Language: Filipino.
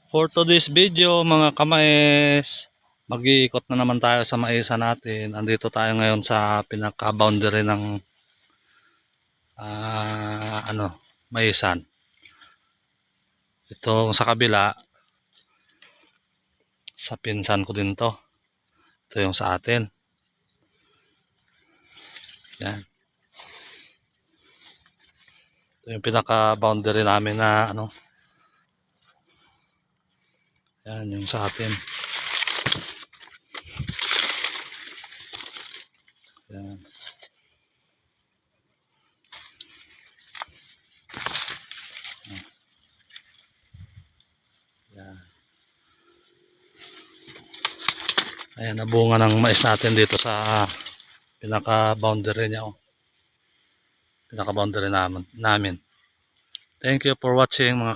For today's video mga kamais, mag-iikot na naman tayo sa maisan natin. Andito tayo ngayon sa pinaka-boundary ng maisan. Itong sa kabila, sa pinsan ko din to. Ito yung sa atin. Yan. Ito yung pinaka-boundary namin na yan yung sa atin. Yan. Yan. Ayan, nabunga ng mais natin dito sa pinaka-boundary niya. Pinaka-boundary namin. Thank you for watching mga